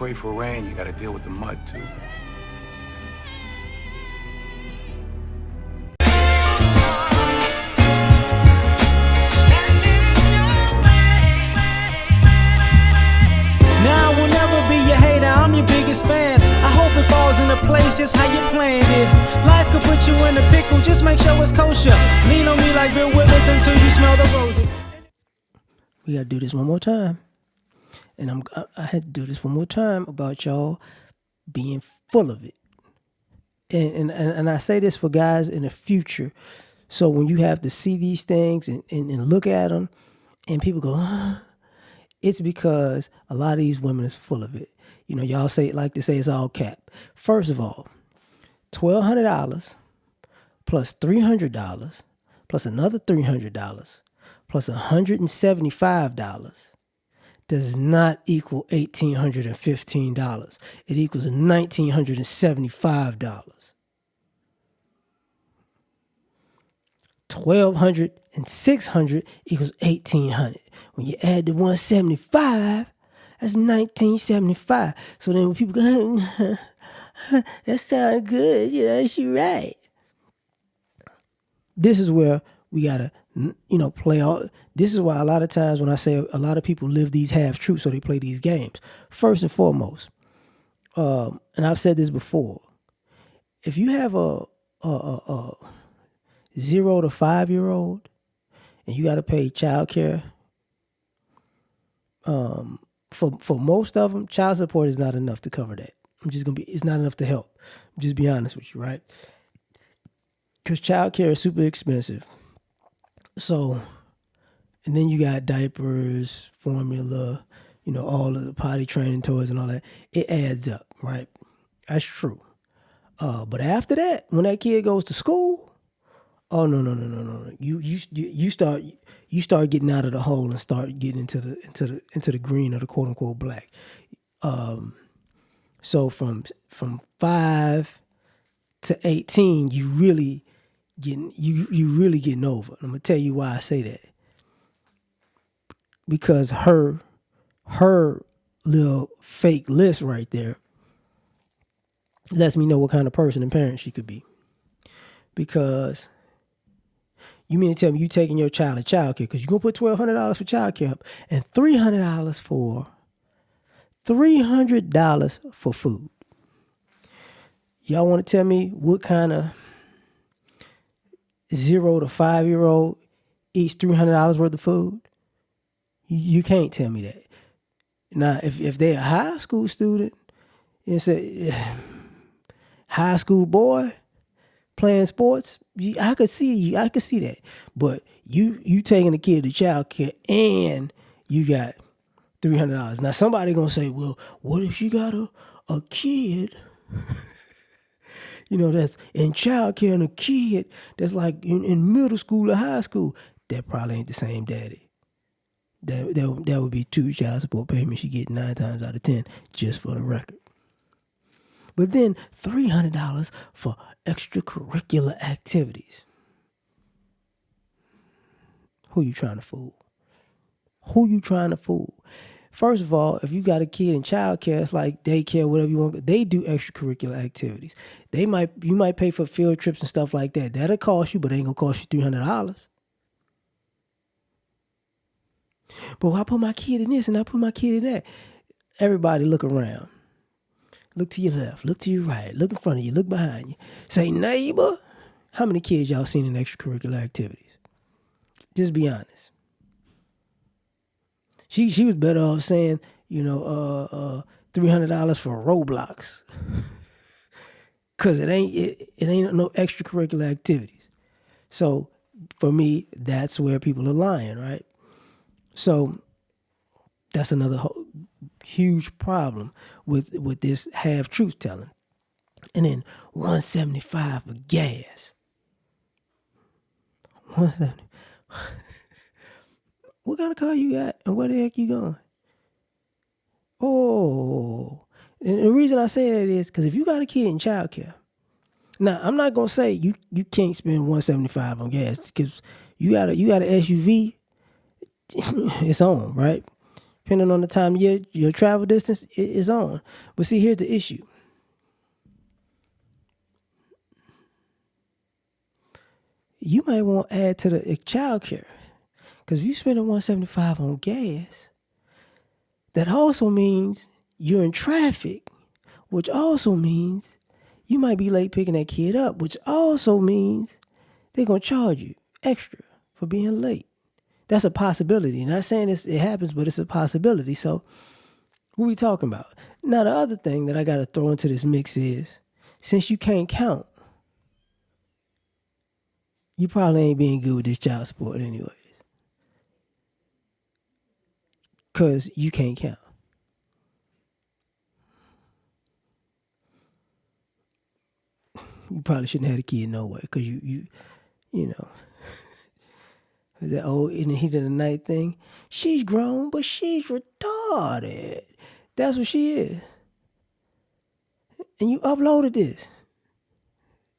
pray for rain, you gotta deal with the mud too. Now I will never be your hater, I'm your biggest fan. I hope it falls into place just how you planned it. Life could put you in a pickle, just make sure it's kosher. Lean on me like Bill Withers until you smell the roses. We gotta do this one more time. And I had to do this one more time about y'all being full of it. And I say this for guys in the future. So when you have to see these things and look at them and people go, it's because a lot of these women is full of it. You know, y'all like to say it's all cap. First of all, $1,200 plus $300 plus another $300 plus $175 does not equal $1,815. It equals $1,975. $1,200 and $600 equals $1,800. When you add the $175, that's $1,975. So then when people go, that sounds good, you know, she right. This is where we gotta, play all. This is why a lot of times when I say a lot of people live these half truths, so they play these games. First and foremost, and I've said this before, if you have a 0 to 5-year-old and you got to pay child care, for most of them, child support is not enough to cover that. It's not enough to help. Just be honest with you, right? Because child care is super expensive. So, and then you got diapers, formula, all of the potty training toys and all that. It adds up, right? That's true. But after that, when that kid goes to school, oh no. You start getting out of the hole and start getting into the green or the quote unquote black. So from 5 to 18, you really getting over. And I'm gonna tell you why I say that. Because her little fake list right there lets me know what kind of person and parent she could be. Because you mean to tell me you taking your child to child care because you're going to put $1,200 for child care up and $300 for food. Y'all want to tell me what kind of 0 to 5-year-old eats $300 worth of food? You can't tell me that. Now, if they're a high school student, it's a high school boy playing sports, I could see that. But you taking a kid to child care and you got $300. Now somebody gonna say, well, what if she got a kid? That's in child care and a kid that's like in middle school or high school. That probably ain't the same daddy. That would be 2 child support payments you get 9 times out of 10, just for the record. But then $300 for extracurricular activities. Who you trying to fool? First of all, if you got a kid in child care, it's like daycare, whatever you want. They do extracurricular activities. You might pay for field trips and stuff like that. That'll cost you, but it ain't gonna cost you $300. But I put my kid in this and I put my kid in that. Everybody look around. Look to your left, look to your right, look in front of you, look behind you. Say, neighbor, how many kids y'all seen in extracurricular activities? Just be honest. She was better off saying, $300 for Roblox. Cause it ain't no extracurricular activities. So for me, that's where people are lying, right? So that's another huge problem with this half truth telling. And then $175 for gas. $170. What kind of car you got and where the heck you going? Oh, and the reason I say that is because if you got a kid in childcare, now I'm not gonna say you can't spend $175 on gas because you got a SUV. It's on, right? depending on the time of year, your travel distance is on. But see, here's the issue. You might want to add to the child care. Because if you spend $175 on gas, that also means you're in traffic, which also means you might be late picking that kid up, which also means they're going to charge you extra for being late. That's a possibility. Not saying it happens, but it's a possibility. So what are we talking about? Now, the other thing that I got to throw into this mix is, since you can't count, you probably ain't being good with this child support anyways. Because you can't count. You probably shouldn't have had a kid no way. Because you know. That old in the heat of the night thing. She's grown, but she's retarded. That's what she is. And you uploaded this.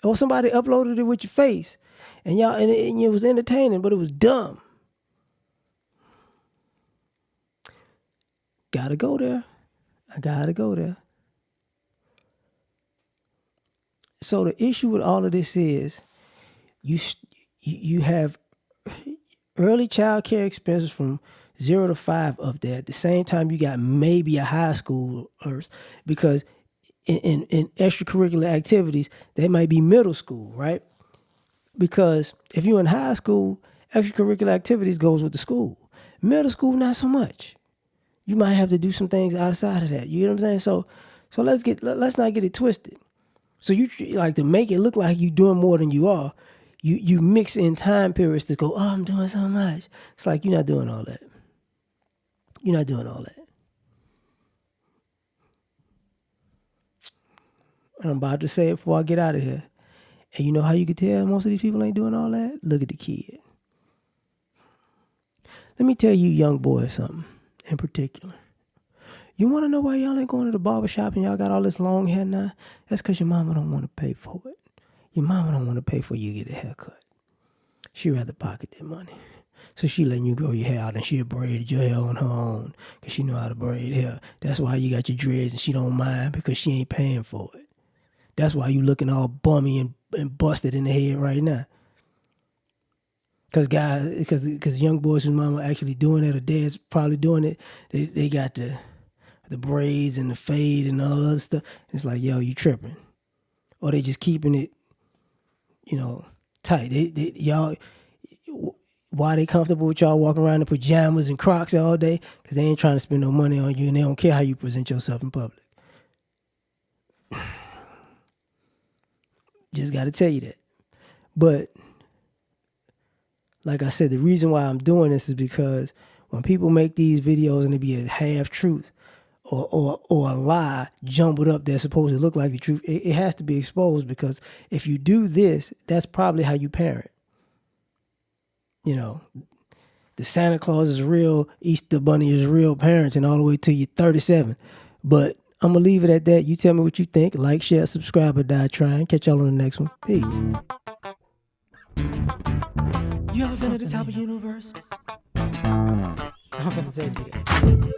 Or somebody uploaded it with your face. And it was entertaining, but it was dumb. Gotta go there. I gotta go there. So the issue with all of this is you have early child care expenses from 0 to 5 up there. At the same time, you got maybe a high schoolers, because in extracurricular activities, they might be middle school, right? Because if you're in high school, extracurricular activities goes with the school. Middle school, not so much. You might have to do some things outside of that. You know what I'm saying? So let's not get it twisted. So you like to make it look like you're doing more than you are. You mix in time periods to go, oh, I'm doing so much. It's like you're not doing all that. You're not doing all that. And I'm about to say it before I get out of here. And you know how you can tell most of these people ain't doing all that? Look at the kid. Let me tell you young boys something in particular. You want to know why y'all ain't going to the barbershop and y'all got all this long hair now? That's because your mama don't want to pay for it. Your mama don't want to pay for you to get a haircut. She rather pocket that money. So she letting you grow your hair out and she'll braid your hair on her own because she know how to braid hair. That's why you got your dreads and she don't mind because she ain't paying for it. That's why you looking all bummy and busted in the head right now. Because young boys whose mama actually doing it or dad's probably doing it, they got the braids and the fade and all the other stuff. It's like, yo, you tripping. Or they just keeping it, tight. Y'all, why they comfortable with y'all walking around in pajamas and Crocs all day? Because they ain't trying to spend no money on you and they don't care how you present yourself in public. Just got to tell you that. But like I said, the reason why I'm doing this is because when people make these videos and they be a half truth or a lie jumbled up that's supposed to look like the truth, it has to be exposed, because if you do this, that's probably how you parent. The Santa Claus is real, Easter Bunny is real parenting all the way till you're 37. But I'm going to leave it at that. You tell me what you think. Like, share, subscribe, or die trying. Catch y'all on the next one. Peace. You ever been at the top of the universe? I'm going to tell you.